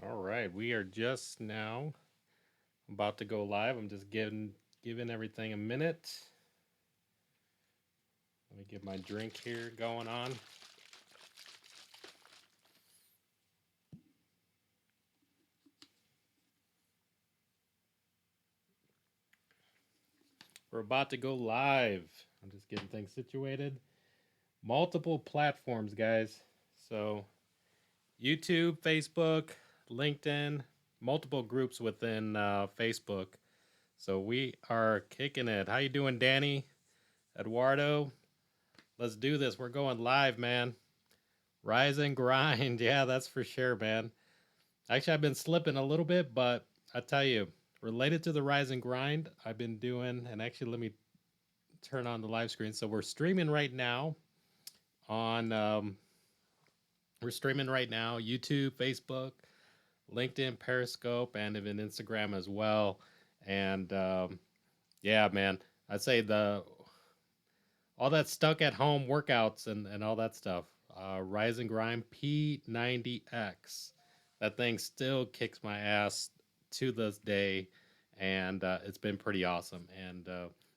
All right, we are just now about to go live. I'm just giving everything a minute. Let me get my drink here going on. We're about to go live. I'm just getting things situated. Multiple platforms, guys. So YouTube, Facebook, LinkedIn, multiple groups within Facebook. So we are kicking it. How you doing, Danny? Eduardo? Let's do this. We're going live, man. Rise and grind. Yeah, that's for sure, man. Actually, I've been slipping a little bit, but I tell you, related to the rise and grind, I've been doing, and actually, let me turn on the live screen. So we're streaming right now on, we're streaming right now, YouTube, Facebook, LinkedIn, Periscope, and even Instagram as well. And yeah, man, I'd say all that stuck at home workouts and all that stuff. Rise and Grind P90X. That thing still kicks my ass to this day, and it's been pretty awesome. And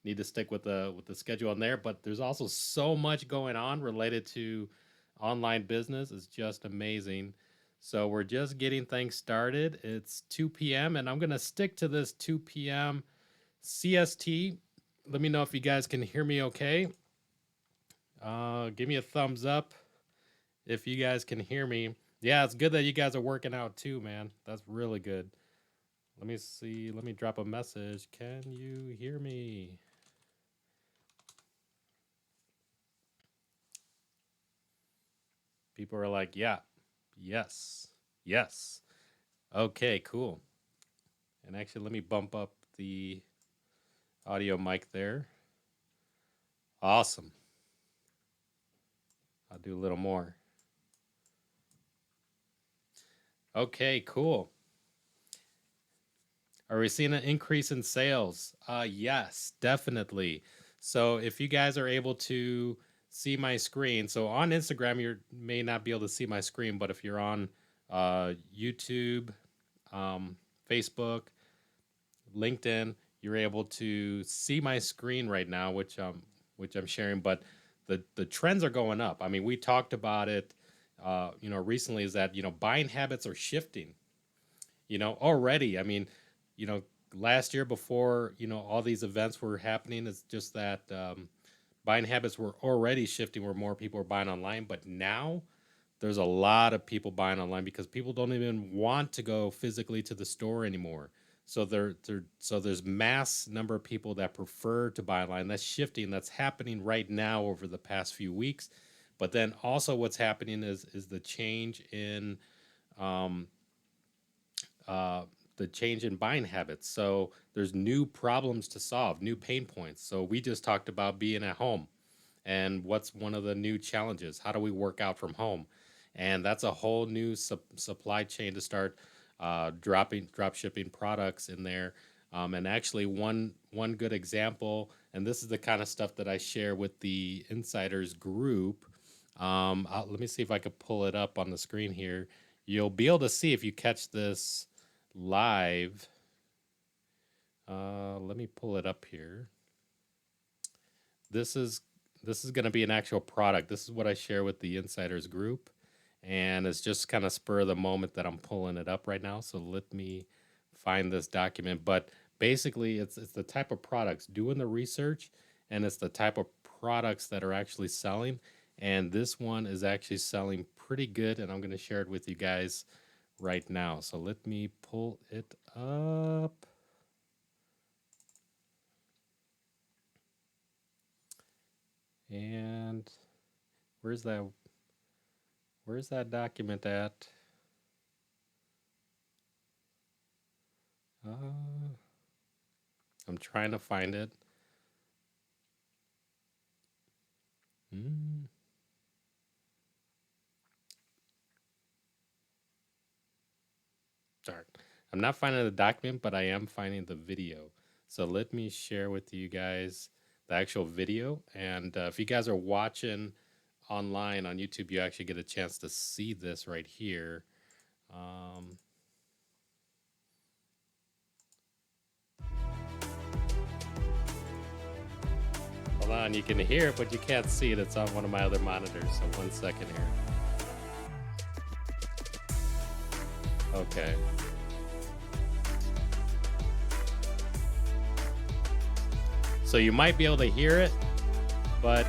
need to stick with the schedule on there. But there's also so much going on related to online business. It's just amazing. So we're just getting things started. It's 2 p.m. and I'm gonna stick to this 2 p.m. CST. Let me know if you guys can hear me okay. Give me a thumbs up if you guys can hear me. Yeah, it's good that you guys are working out too, man. That's really good. Let me see. Let me drop a message. Can you hear me? People are like, yeah, yes, yes. Okay, cool. And actually, let me bump up the audio mic there. Awesome. I'll do a little more. Okay, cool. Are we seeing an increase in sales? Yes, definitely. So if you guys are able to see my screen, so on Instagram you may not be able to see my screen, but if you're on YouTube, um, Facebook, LinkedIn, you're able to see my screen right now, which I'm sharing. But the trends are going up. I mean, we talked about it, recently. Is that buying habits are shifting already. I mean, you know, last year before, all these events were happening, it's just that buying habits were already shifting where more people are buying online. But now there's a lot of people buying online because people don't even want to go physically to the store anymore. So so there's mass number of people that prefer to buy online. That's shifting. That's happening right now over the past few weeks. But then also what's happening is um, uh, the change in buying habits. So there's new problems to solve, new pain points. So we just talked about being at home, and what's one of the new challenges? How do we work out from home? And that's a whole new supply chain to start drop shipping products in there. And actually, one good example, and this is the kind of stuff that I share with the insiders group. Let me see if I could pull it up on the screen here. You'll be able to see if you catch this live. Let me pull it up here. This is this is going to be an actual product. This is what I share with the insiders group, and it's just kind of spur of the moment that I'm pulling it up right now. So let me find this document. But basically, it's the type of products, doing the research, and it's the type of products that are actually selling. And this one is actually selling pretty good, and I'm going to share it with you guys right now. So let me pull it up. And where's that where's that document at? Uh, I'm trying to find it. Mm, darn. I'm not finding the document, but I am finding the video. So let me share with you guys the actual video. And if you guys are watching online on YouTube, you actually get a chance to see this right here. Um, Hold on, you can hear it, but you can't see it. It's on one of my other monitors. So 1 second here. Okay. So you might be able to hear it, but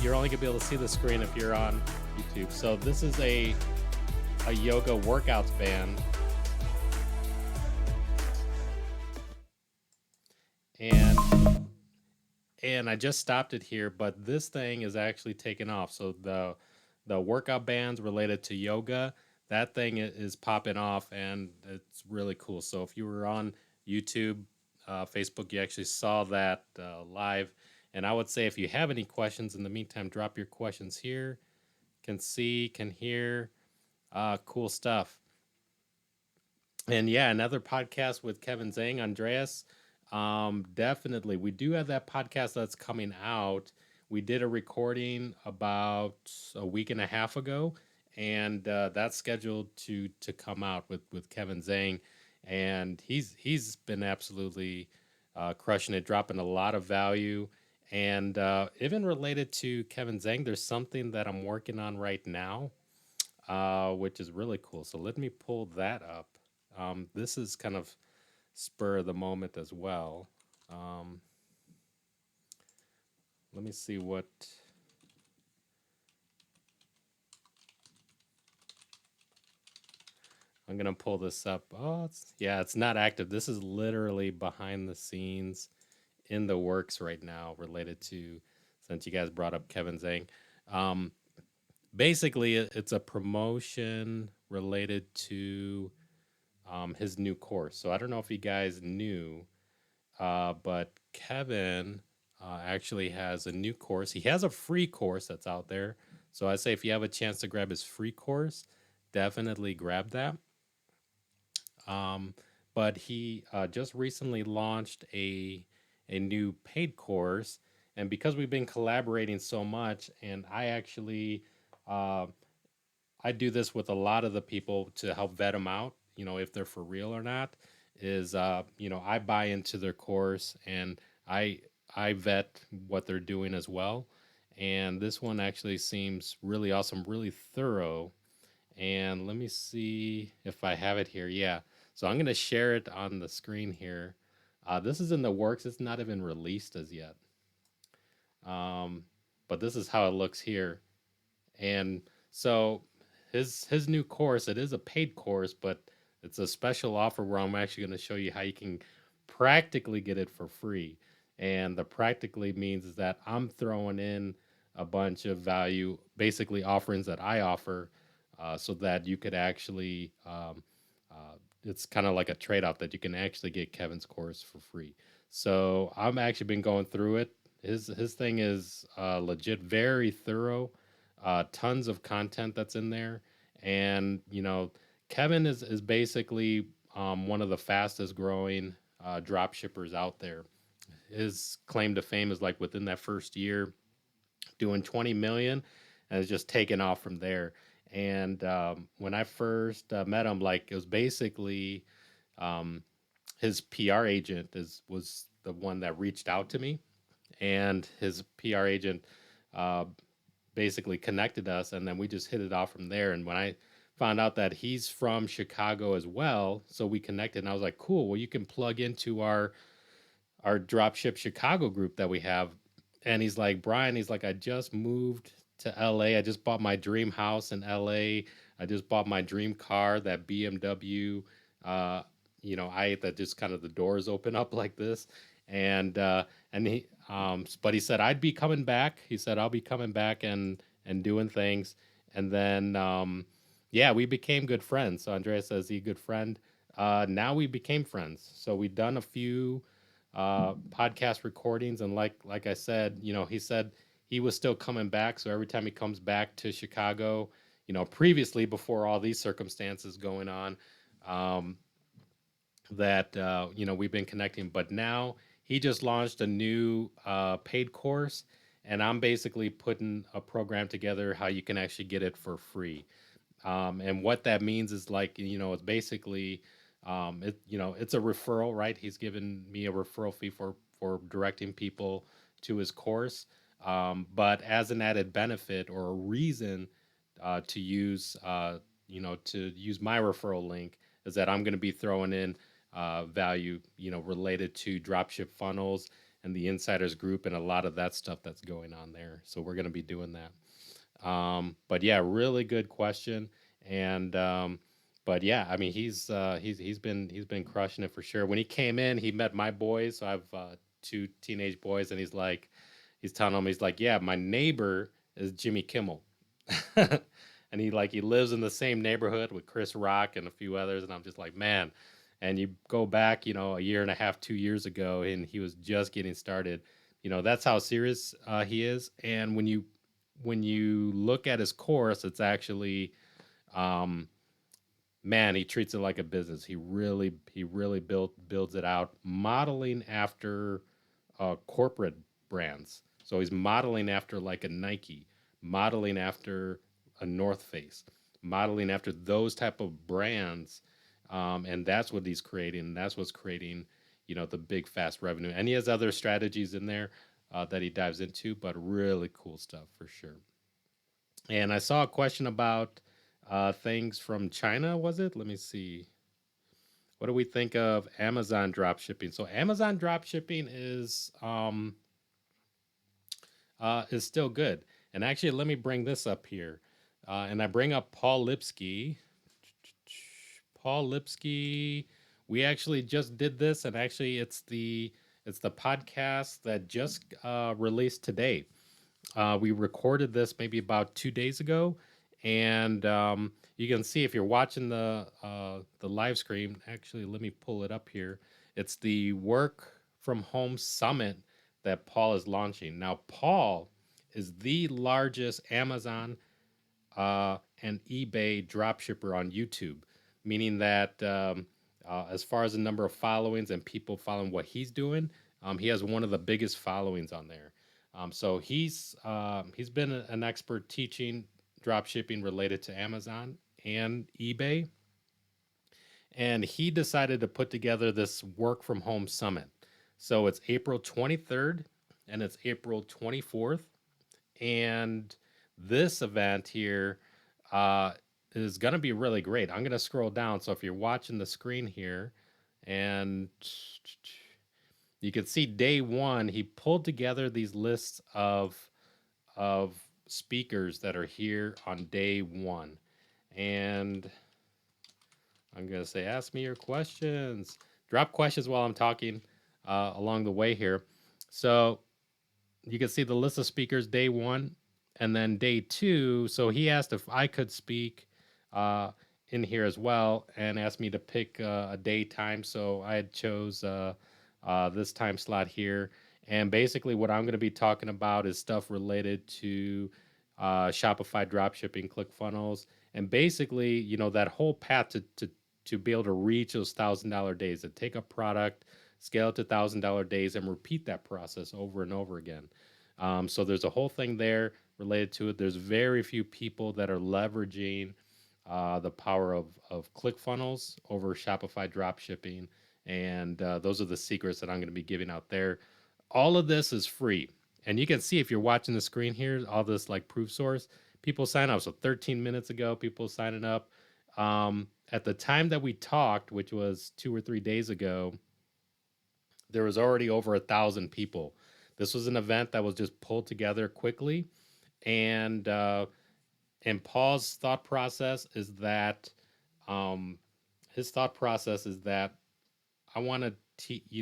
you're only gonna be able to see the screen if you're on YouTube. So this is a yoga workouts band. And I just stopped it here, but this thing is actually taken off. So the workout bands related to yoga, that thing is popping off, and it's really cool. So if you were on YouTube, Facebook, you actually saw that live. And I would say if you have any questions in the meantime, drop your questions here. Can see, can hear, cool stuff. And yeah, another podcast with Kevin Zhang, Andreas. Definitely. We do have that podcast that's coming out. We did a recording about a week and a half ago, and that's scheduled to come out with Kevin Zhang. And he's been absolutely crushing it, dropping a lot of value. And even related to Kevin Zhang, there's something that I'm working on right now, which is really cool. So let me pull that up. This is kind of spur of the moment as well. Um, Let me see what. I'm gonna pull this up. Oh, it's not active. This is literally behind the scenes in the works right now, related to, since you guys brought up Kevin Zhang. Um, Basically, it's a promotion related to his new course. So I don't know if you guys knew, but Kevin actually has a new course. He has a free course that's out there. So I say if you have a chance to grab his free course, definitely grab that. Um, but he just recently launched a new paid course, and because we've been collaborating so much, and I actually uh, I do this with a lot of the people to help vet them out, if they're for real or not, is I buy into their course, and I I vet what they're doing as well. And this one actually seems really awesome, really thorough. And let me see if I have it here. Yeah. So I'm going to share it on the screen here. This is in the works. It's not even released as yet. Um, but this is how it looks here. And so his new course, it is a paid course, but it's a special offer where I'm actually going to show you how you can practically get it for free. And the practically means is that I'm throwing in a bunch of value, basically offerings that I offer, so that you could actually it's kind of like a trade-off that you can actually get Kevin's course for free. So I'm actually been going through it. His thing is legit, very thorough, tons of content that's in there. And Kevin is basically one of the fastest growing drop shippers out there. His claim to fame is like within that first year doing 20 million, and it's just taken off from there. And when I first met him, like, it was basically um, his PR agent was the one that reached out to me, and his PR agent uh, basically connected us, and then we just hit it off from there. And when I found out that he's from Chicago as well, so we connected, and I was like, cool. Well, you can plug into our Dropship Chicago group that we have. And he's like, Brian, he's like, I just moved to LA. I just bought my dream house in LA. I just bought my dream car, that BMW. Uh, I that just kind of the doors open up like this. And but he said I'd be coming back. He said I'll be coming back and doing things. And then yeah, we became good friends. So Andreas says he a good friend. Now we became friends. So we've done a few podcast recordings, and like I said, he said he was still coming back. So every time he comes back to Chicago, previously, before all these circumstances going on, um, that we've been connecting. But now he just launched a new paid course, and I'm basically putting a program together how you can actually get it for free. And what that means is, like, it's basically it's a referral, right? He's given me a referral fee for directing people to his course. But as an added benefit or a reason to use, to use my referral link is that I'm going to be throwing in value, related to dropship funnels and the insiders group and a lot of that stuff that's going on there. So we're going to be doing that. But yeah, really good question. And but yeah, I mean he's been crushing it for sure. When he came in, he met my boys. So I have two teenage boys, and he's telling them, he's like, yeah, my neighbor is Jimmy Kimmel. And he lives in the same neighborhood with Chris Rock and a few others, and I'm just like, man. And you go back, a year and a half, 2 years ago, and he was just getting started. That's how serious he is. And when you look at his course, it's actually, um, man, he treats it like a business. He really builds it out, modeling after corporate brands. So he's modeling after like a Nike, modeling after a North Face, modeling after those type of brands, and that's what he's creating. That's what's creating, the big fast revenue. And he has other strategies in there that he dives into, but really cool stuff for sure. And I saw a question about things from China. Was it? Let me see. What do we think of Amazon drop shipping? So Amazon drop shipping is still good. And actually, let me bring this up here. And I bring up Paul Lipsky. Paul Lipsky. We actually just did this, and actually, it's the podcast that just released today. We recorded this maybe about 2 days ago, and you can see if you're watching the live stream. Actually, let me pull it up here. It's the Work from Home Summit that Paul is launching. Now, Paul is the largest Amazon and eBay dropshipper on YouTube, meaning that as far as the number of followings and people following what he's doing, he has one of the biggest followings on there. So he's been an expert teaching drop shipping related to Amazon and eBay, and he decided to put together this work from home summit. So it's April 23rd and it's April 24th, and this event here uh, is going to be really great. I'm going to scroll down. So if you're watching the screen here, and you can see day one, he pulled together these lists of speakers that are here on day one. And I'm going to say, ask me your questions. Drop questions while I'm talking along the way here. So you can see the list of speakers day one, and then day two. So he asked if I could speak uh, in here as well, and asked me to pick a day time. So I had chose this time slot here. And basically, what I'm going to be talking about is stuff related to Shopify dropshipping, ClickFunnels, and basically, that whole path to be able to reach those $1,000 days, to take a product, scale it to $1,000 days, and repeat that process over and over again. So there's a whole thing there related to it. There's very few people that are leveraging the power of ClickFunnels over Shopify dropshipping, and those are the secrets that I'm going to be giving out there. All of this is free, and you can see if you're watching the screen here, all this like proof source. People sign up. So 13 minutes ago, people signing up. At the time that we talked, which was 2 or 3 days ago, there was already over 1,000 people. This was an event that was just pulled together quickly, and Paul's thought process is that um, his thought process is that I want to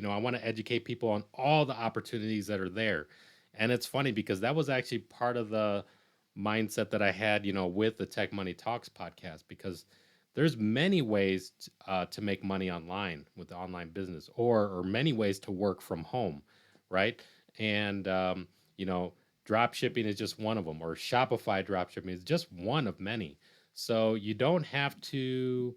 I want to educate people on all the opportunities that are there. And it's funny because that was actually part of the mindset that I had, with the Tech Money Talks podcast, because there's many ways to make money online with the online business, or many ways to work from home, right? And drop shipping is just one of them, or Shopify drop shipping is just one of many. So you don't have to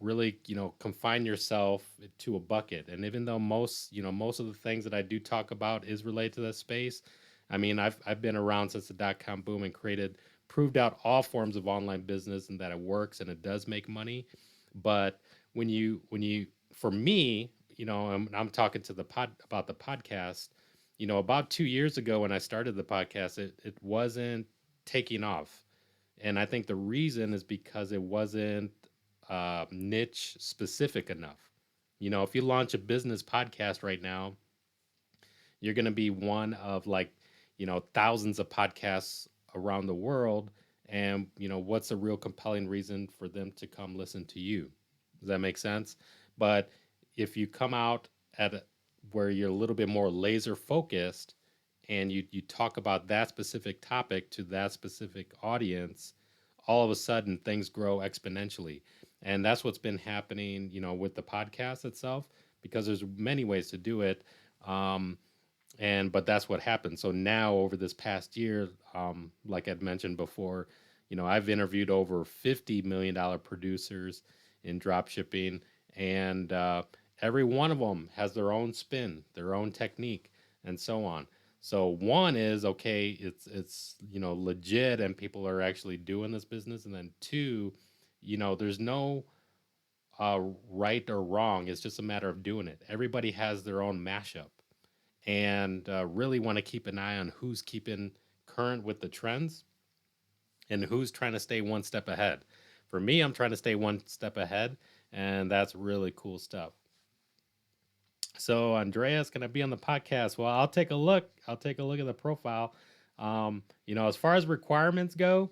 really, confine yourself to a bucket. And even though most of the things that I do talk about is related to that space, I mean, I've been around since the dot-com boom and proved out all forms of online business, and that it works and it does make money. But for me, I'm talking to the about the podcast, about 2 years ago when I started the podcast, it wasn't taking off. And I think the reason is because it wasn't niche specific enough. If you launch a business podcast right now, you're going to be one of like, thousands of podcasts around the world. And, what's a real compelling reason for them to come listen to you? Does that make sense? But if you come out where you're a little bit more laser focused and you talk about that specific topic to that specific audience, all of a sudden things grow exponentially. And that's what's been happening, with the podcast itself, because there's many ways to do it. Um, but that's what happened. So now over this past year, like I'd mentioned before, I've interviewed over $50 million producers in drop shipping, and every one of them has their own spin, their own technique, and so on. So one is okay, it's legit, and people are actually doing this business, and then two, there's no right or wrong. It's just a matter of doing it. Everybody has their own mashup, and really want to keep an eye on who's keeping current with the trends and who's trying to stay one step ahead. For me, I'm trying to stay one step ahead, and that's really cool stuff. So, Andreas, can I be on the podcast? Well, I'll take a look. I'll take a look at the profile. As far as requirements go,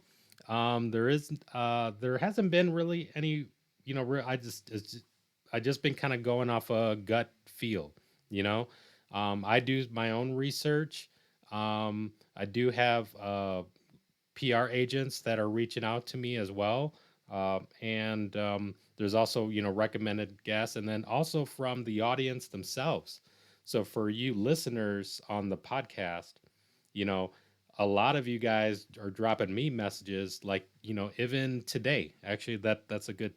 there hasn't been really any. I just been kind of going off a gut feel. You know, I do my own research. I do have PR agents that are reaching out to me as well. And there's also, recommended guests, and then also from the audience themselves. So for you listeners on the podcast, you know, a lot of you guys are dropping me messages like, even today. Actually, that's a good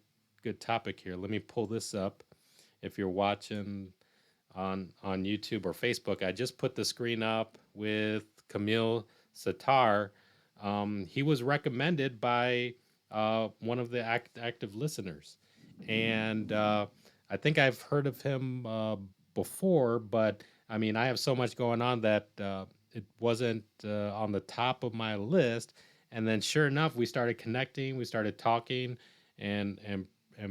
topic here. Let me pull this up. If you're watching on YouTube or Facebook, I just put the screen up with Camille Satar. He was recommended by one of the active listeners, and I think I've heard of him before, but I mean, I have so much going on that it wasn't on the top of my list. And then, sure enough, we started connecting, we started talking, and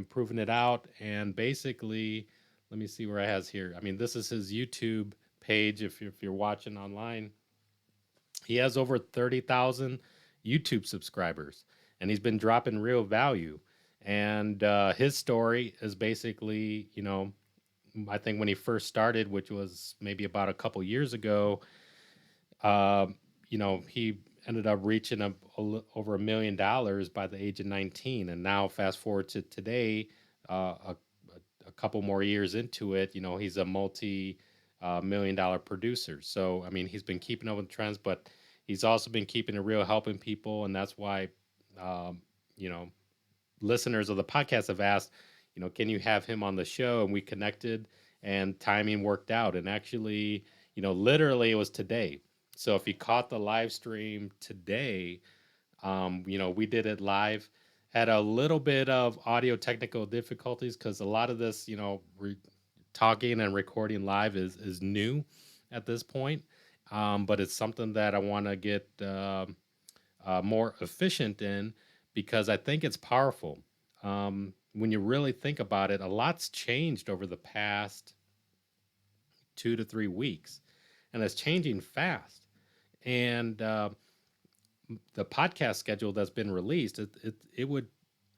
proving it out. And basically, let me see where I has here. I mean, this is his YouTube page. If you're watching online, he has over 30,000 YouTube subscribers, and he's been dropping real value. And his story is basically, I think when he first started, which was maybe about a couple years ago, uh, he ended up reaching over $1 million by the age of 19. And now, fast forward to today, a couple more years into it, he's a multi-million-dollar producer. So, I mean, he's been keeping up with trends, but he's also been keeping it real, helping people. And that's why, um, you know, listeners of the podcast have asked, can you have him on the show? And we connected, and timing worked out. And actually, literally it was today. So if you caught the live stream today, we did it live. Had a little bit of audio technical difficulties because a lot of this, talking and recording live is new at this point. But it's something that I want to get more efficient in, because I think it's powerful. When you really think about it, a lot's changed over the past 2 to 3 weeks, and it's changing fast. And the podcast schedule that's been released,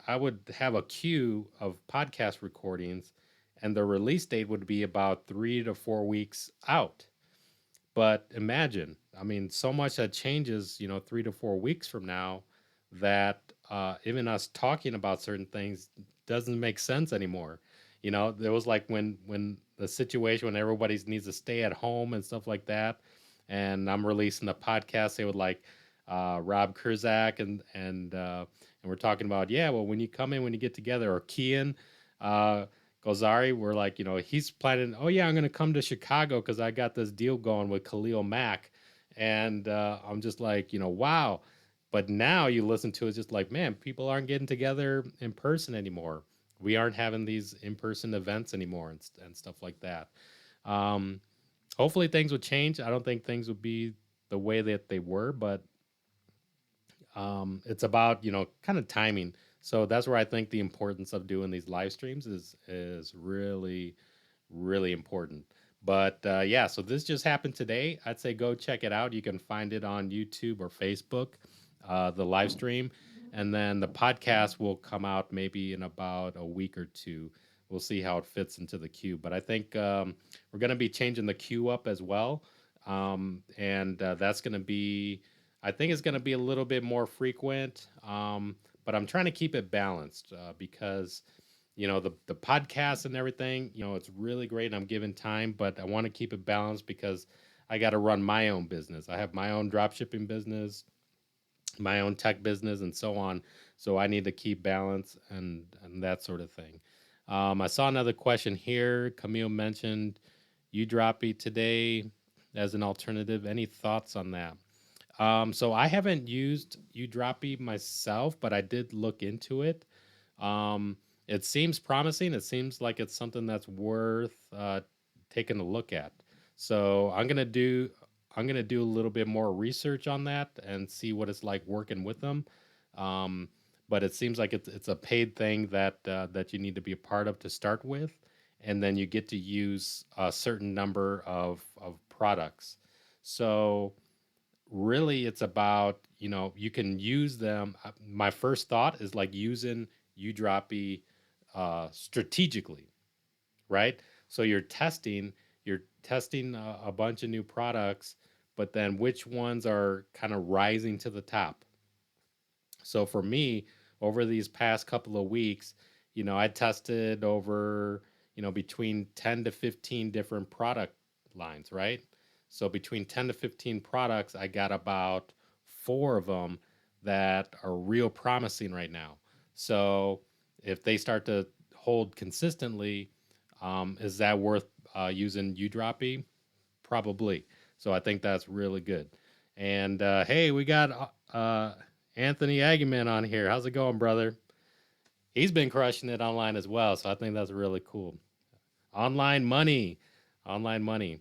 I would have a queue of podcast recordings, and the release date would be about 3 to 4 weeks out. But imagine, I mean, so much that changes, 3 to 4 weeks from now, that even us talking about certain things doesn't make sense anymore. There was like when the situation when everybody needs to stay at home and stuff like that, and I'm releasing the podcast. They would like Rob Kurzak and we're talking about, yeah, well, when you come in, when you get together, or Kian uh, Gozari, we're like, he's planning. Oh yeah, I'm gonna come to Chicago because I got this deal going with Khalil Mack, and I'm just like, wow. But now you listen to it, it's just like, man, people aren't getting together in person anymore. We aren't having these in-person events anymore, and stuff like that. Um, Hopefully things would change. I don't think things would be the way that they were, but it's about kind of timing. So that's where I think the importance of doing these live streams is really really important. But yeah, so this just happened today. I'd say go check it out. You can find it on YouTube or Facebook, the live stream, and then the podcast will come out maybe in about a week or two. We'll see how it fits into the queue. But I think we're going to be changing the queue up as well, and that's going to be. I think it's going to be a little bit more frequent, but I'm trying to keep it balanced because the podcast and everything, it's really great and I'm giving time, but I want to keep it balanced because I got to run my own business. I have my own drop shipping business, my own tech business, and so on. So I need to keep balance and that sort of thing. I saw another question here. Camille mentioned Udroppy today as an alternative. Any thoughts on that? So I haven't used Udroppy myself, but I did look into it. Um, it seems promising. It seems like it's something that's worth taking a look at. So I'm gonna do a little bit more research on that and see what it's like working with them. Um, but it seems like it's a paid thing that you need to be a part of to start with, and then you get to use a certain number of products. So really it's about you can use them. My first thought is like using udroppy strategically, right? So you're testing a bunch of new products, but then which ones are kind of rising to the top. So for me, over these past couple of weeks, I tested over, between 10 to 15 different product lines, right? So between 10 to 15 products, I got about four of them that are real promising right now. So if they start to hold consistently, is that worth using Udroppy? Probably. So I think that's really good. And hey, we got Anthony Aguiman on here. How's it going, brother? He's been crushing it online as well. So I think that's really cool. Online money, online money.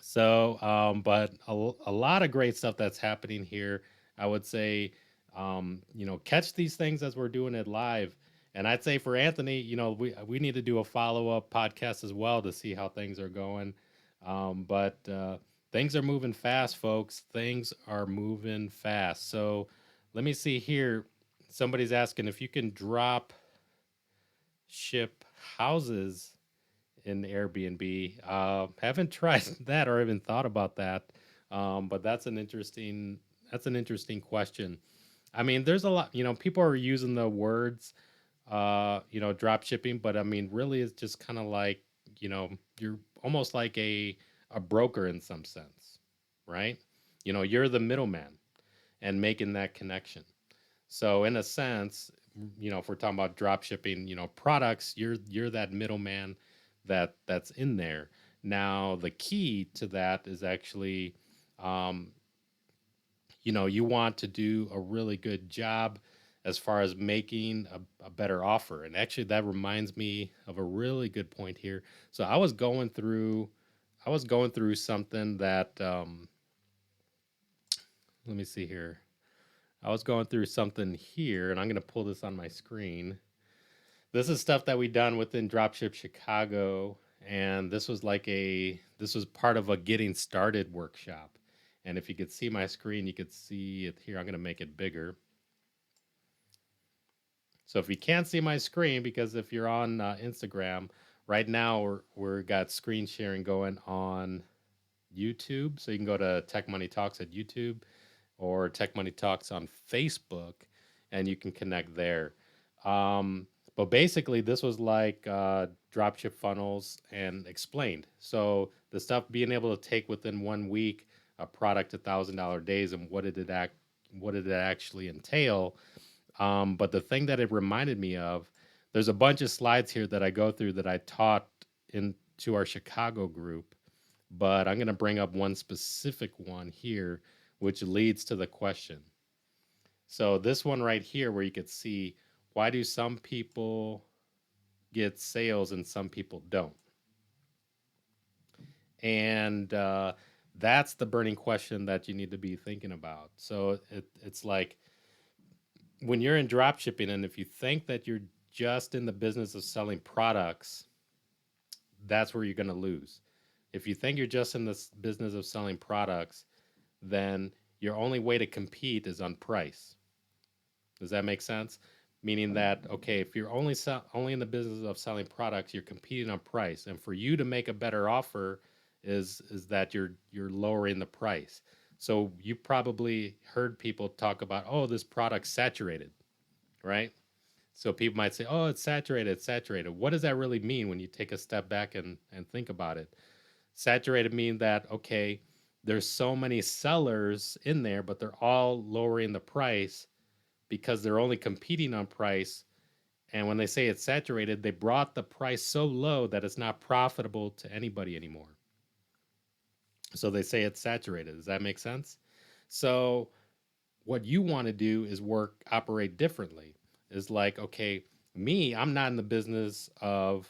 So, but a lot of great stuff that's happening here. I would say, catch these things as we're doing it live. And I'd say for Anthony, we need to do a follow up podcast as well to see how things are going. But things are moving fast, folks. Things are moving fast. So let me see here. Somebody's asking if you can drop ship houses in Airbnb. Haven't tried that or even thought about that. But that's an interesting question. I mean, there's a lot. People are using the words, drop shipping, but I mean, really, it's just kind of like, you're almost like a broker in some sense, right? You're the middleman and making that connection. So in a sense, if we're talking about drop shipping, products, you're that middleman that's in there. Now the key to that is actually, um, you want to do a really good job as far as making a better offer. And actually, that reminds me of a really good point here. So I was going through something that let me see here. I was going through something here, and I'm going to pull this on my screen. This is stuff that we done within Dropship Chicago, and this was part of a getting started workshop. And if you could see my screen, you could see it here. I'm going to make it bigger. So if you can't see my screen, because if you're on Instagram right now, we're got screen sharing going on YouTube. So you can go to Tech Money Talks at YouTube or Tech Money Talks on Facebook, and you can connect there. But basically, this was like dropship funnels and explained. So the stuff being able to take within 1 week a product to $1,000 days, and what did it actually entail? But the thing that it reminded me of, there's a bunch of slides here that I go through that I taught into our Chicago group, but I'm going to bring up one specific one here, which leads to the question. So this one right here, where you could see, why do some people get sales and some people don't? And that's the burning question that you need to be thinking about. So it's like when you're in drop shipping, and if you think that you're just in the business of selling products, that's where you're going to lose. If you think you're just in this business of selling products, then your only way to compete is on price. Does that make sense? Meaning that, okay, if you're only in the business of selling products, you're competing on price, and for you to make a better offer is that you're lowering the price. So you probably heard people talk about, oh, this product's saturated, right? So people might say, oh, it's saturated, it's saturated. What does that really mean when you take a step back and think about it? Saturated mean that, okay, there's so many sellers in there, but they're all lowering the price because they're only competing on price. And when they say it's saturated, they brought the price so low that it's not profitable to anybody anymore. So they say it's saturated. Does that make sense? So what you want to do is operate differently. Is like, okay, me, I'm not in the business of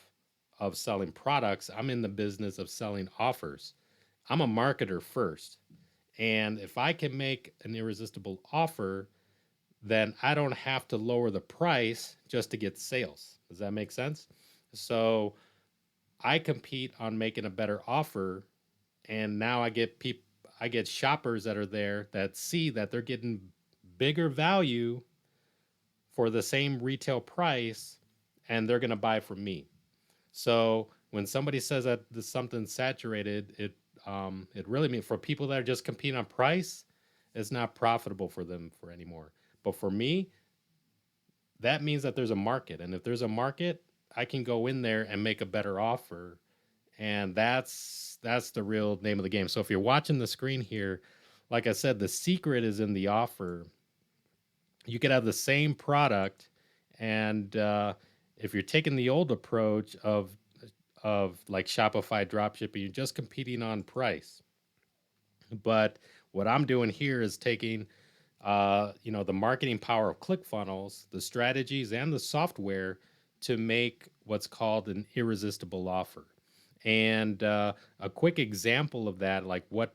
selling products. I'm in the business of selling offers. I'm a marketer first. And if I can make an irresistible offer, then I don't have to lower the price just to get sales. Does that make sense? So I compete on making a better offer, and now I get shoppers that are there that see that they're getting bigger value for the same retail price, and they're going to buy from me. So when somebody says that there's something saturated, it really means for people that are just competing on price, it's not profitable for them for anymore. But for me, that means that there's a market, and if there's a market, I can go in there and make a better offer, and that's the real name of the game. So if you're watching the screen here, like I said, the secret is in the offer. You could have the same product, and if you're taking the old approach of like Shopify dropshipping, you're just competing on price. But what I'm doing here is taking the marketing power of ClickFunnels, the strategies and the software to make what's called an irresistible offer. And a quick example of that, like what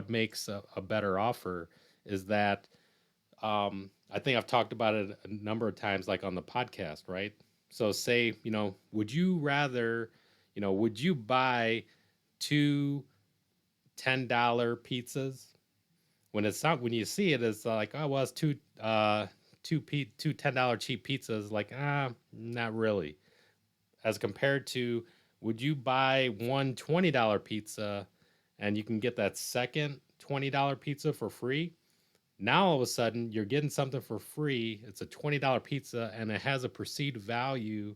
makes a better offer, is that I think I've talked about it a number of times, like on the podcast, right? So say, would you rather, would you buy two $10 pizzas? When it's not, when you see it, it's like, oh well, it's two $10 cheap pizzas. Like, not really. As compared to, would you buy one $20 pizza and you can get that second $20 pizza for free? Now all of a sudden you're getting something for free. It's a $20 pizza and it has a perceived value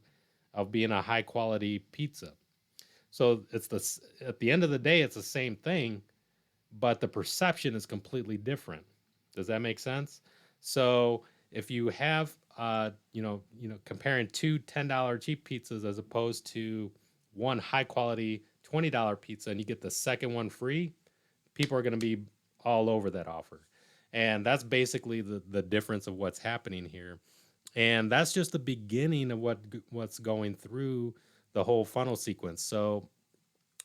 of being a high quality pizza. So at the end of the day, it's the same thing, but the perception is completely different. Does that make sense? So if you have, comparing two $10 cheap pizzas as opposed to one high quality $20 pizza, and you get the second one free, people are going to be all over that offer. And that's basically the difference of what's happening here. And that's just the beginning of what's going through the whole funnel sequence. So,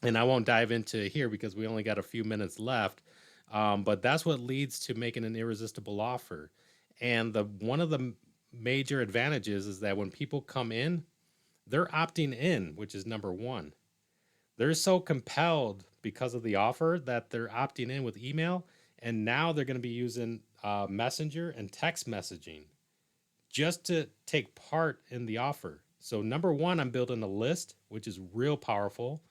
and I won't dive into it here because we only got a few minutes left. But that's what leads to making an irresistible offer. And the one of the major advantages is that when people come in, they're opting in, which is number one. They're so compelled because of the offer that they're opting in with email, and now they're going to be using Messenger and text messaging just to take part in the offer. So number one, I'm building a list, which is real powerful.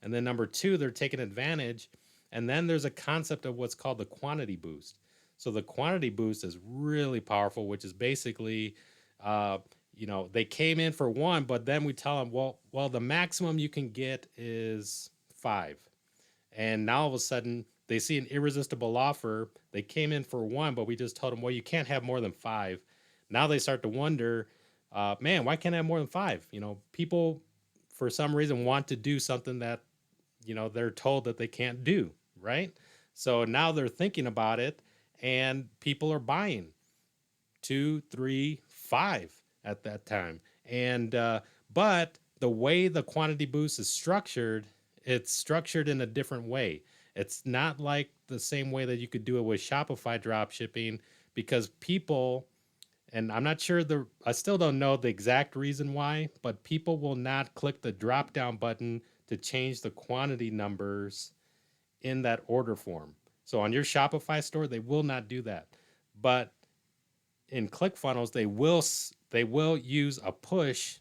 And then number two, they're taking advantage. And then there's a concept of what's called the quantity boost. So the quantity boost is really powerful, which is basically, they came in for one, but then we tell them, well, the maximum you can get is 5. And now all of a sudden they see an irresistible offer. They came in for one, but we just told them, well, you can't have more than 5. Now they start to wonder, man, why can't I have more than 5? People for some reason want to do something that, they're told that they can't do, right? So now they're thinking about it, and people are buying 2, 3, 5 at that time. And but the way the quantity boost is structured it's structured in a different way. It's not like the same way that you could do it with Shopify drop shipping, because people, and I'm not sure I still don't know the exact reason why, but people will not click the drop down button to change the quantity numbers in that order form. So on your Shopify store, they will not do that. But in ClickFunnels, they will use a push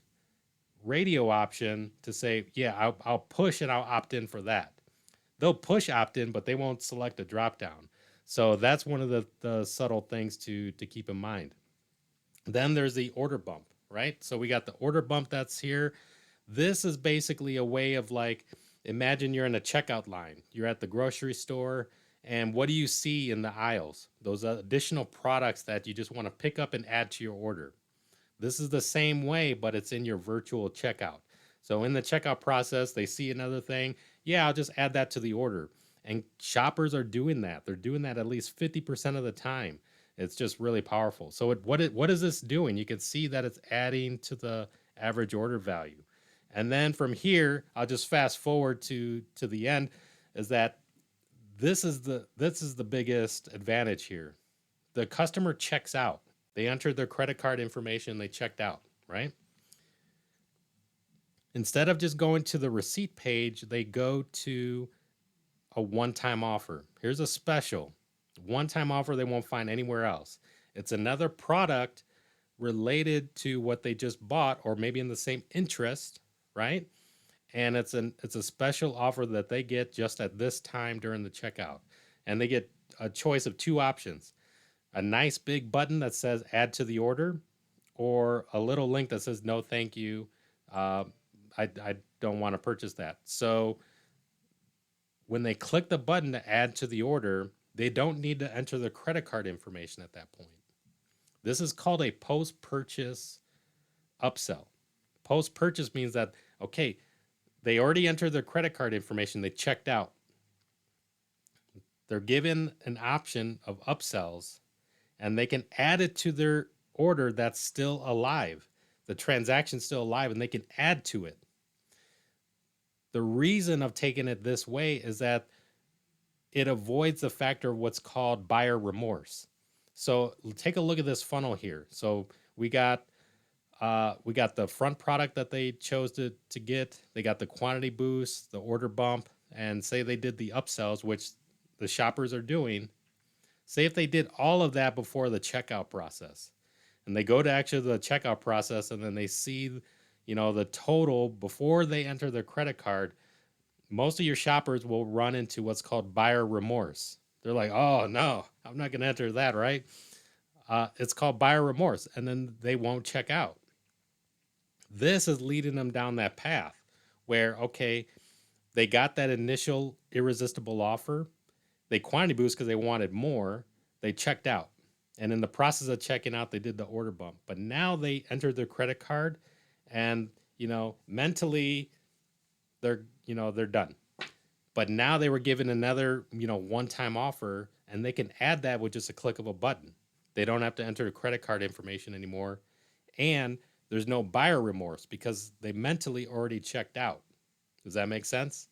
radio option to say, yeah, I'll push and I'll opt in for that. They'll push opt in, but they won't select a drop down. So that's one of the subtle things to keep in mind. Then there's the order bump, right? So we got the order bump that's here. This is basically a way of like, imagine you're in a checkout line. You're at the grocery store, and what do you see in the aisles? Those additional products that you just want to pick up and add to your order. This is the same way, but it's in your virtual checkout. So in the checkout process, they see another thing. Yeah, I'll just add that to the order. And shoppers are doing that. They're doing that at least 50% of the time. It's just really powerful. So what is this doing? You can see that it's adding to the average order value. And then from here, I'll just fast forward to the end, is that this is the biggest advantage here. The customer checks out. They entered their credit card information, they checked out, right? Instead of just going to the receipt page, they go to a one-time offer. Here's a special one-time offer they won't find anywhere else. It's another product related to what they just bought, or maybe in the same interest, right? And it's a special offer that they get just at this time during the checkout. And they get a choice of two options: a nice big button that says add to the order, or a little link that says no thank you, I don't want to purchase that. So when they click the button to add to the order, they don't need to enter their credit card information at that point. This is called a post-purchase upsell. Post-purchase means that, okay, they already entered their credit card information, they checked out. They're given an option of upsells, and they can add it to their order that's still alive. The transaction's still alive, and they can add to it. The reason of taking it this way is that it avoids the factor of what's called buyer remorse. So take a look at this funnel here. So we got the front product that they chose to get. They got the quantity boost, the order bump, and say they did the upsells, which the shoppers are doing. Say if they did all of that before the checkout process, and they go to actually the checkout process, and then they see, the total before they enter their credit card, most of your shoppers will run into what's called buyer remorse. They're like, oh no, I'm not going to enter that, right? It's called buyer remorse, and then they won't check out. This is leading them down that path where, okay, they got that initial irresistible offer. They quantity boost because they wanted more. They checked out. And in the process of checking out, they did the order bump. But now they entered their credit card, and, mentally they're done. But now they were given another, one-time offer, and they can add that with just a click of a button. They don't have to enter credit card information anymore. And there's no buyer remorse because they mentally already checked out. Does that make sense?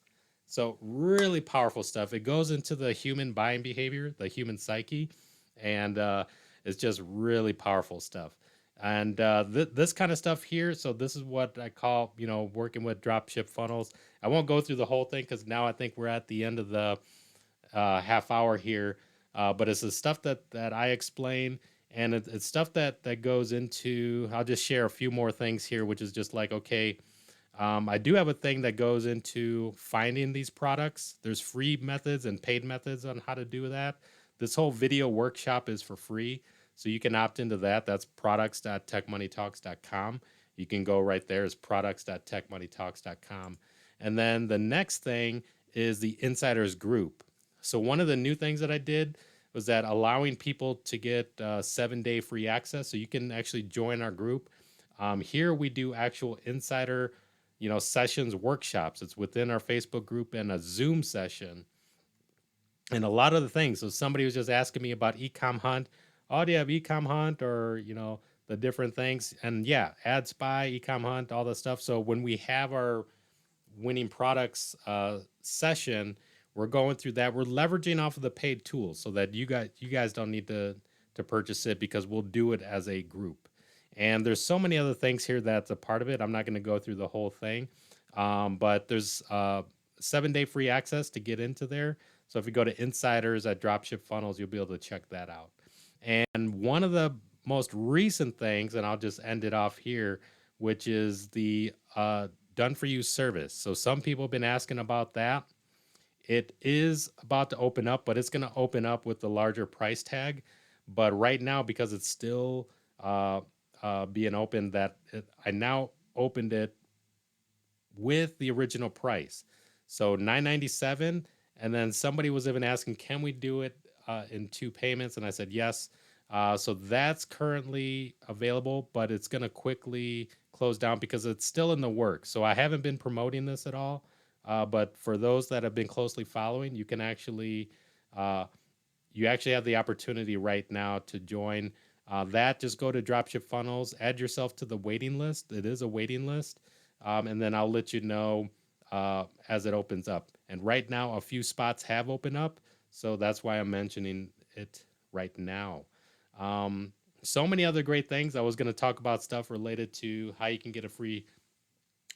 So really powerful stuff. It goes into the human buying behavior, the human psyche, and it's just really powerful stuff. And this kind of stuff here, so this is what I call, working with dropship funnels. I won't go through the whole thing because now I think we're at the end of the half hour here. But it's the stuff that I explain, and it's stuff that goes into, I'll just share a few more things here, which is just like, okay, I do have a thing that goes into finding these products. There's free methods and paid methods on how to do that. This whole video workshop is for free, so you can opt into that. That's products.techmoneytalks.com. You can go right there. It's products.techmoneytalks.com. And then the next thing is the insiders group. So one of the new things that I did was that allowing people to get 7-day free access. So you can actually join our group. Here we do actual insider, sessions, workshops. It's within our Facebook group and a Zoom session. And a lot of the things. So somebody was just asking me about Ecom Hunt. Oh, do you have Ecom Hunt, or, the different things? And yeah, Ad Spy, Ecom Hunt, all that stuff. So when we have our winning products session, we're going through that. We're leveraging off of the paid tools so that you guys don't need to purchase it, because we'll do it as a group. And there's so many other things here that's a part of it. I'm not going to go through the whole thing, but there's 7-day free access to get into there. So if you go to Insiders at Dropship Funnels, you'll be able to check that out. And one of the most recent things, and I'll just end it off here, which is the done for you service. So some people have been asking about that. It is about to open up, but it's going to open up with the larger price tag. But right now, because it's still being open, I now opened it with the original price. So $9.97. And then somebody was even asking, can we do it in 2 payments? And I said, yes. So that's currently available, but it's going to quickly close down because it's still in the works. So I haven't been promoting this at all. But for those that have been closely following, you can actually, you actually have the opportunity right now to join that. Just go to Dropship Funnels, add yourself to the waiting list. It is a waiting list. And then I'll let you know as it opens up. And right now, a few spots have opened up. So that's why I'm mentioning it right now. So many other great things. I was going to talk about stuff related to how you can get a free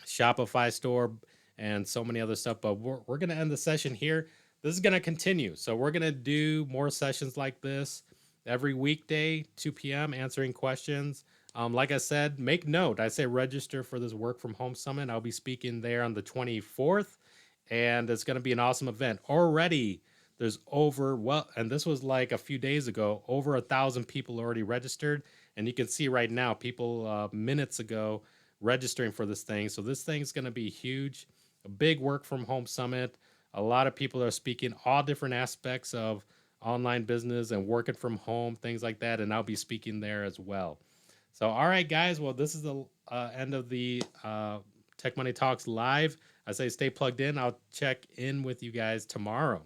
Shopify store and so many other stuff, but we're going to end the session here. This is going to continue. So we're going to do more sessions like this every weekday, 2 p.m., answering questions. Like I said, make note. I say register for this Work From Home Summit. I'll be speaking there on the 24th, and it's going to be an awesome event. Already, there's and this was like a few days ago, over 1,000 people already registered. And you can see right now, people minutes ago registering for this thing. So this thing's going to be huge, a big Work From Home Summit. A lot of people are speaking all different aspects of online business and working from home, things like that. And I'll be speaking there as well. So, all right, guys. Well, this is the end of the Tech Money Talks live. I say stay plugged in. I'll check in with you guys tomorrow.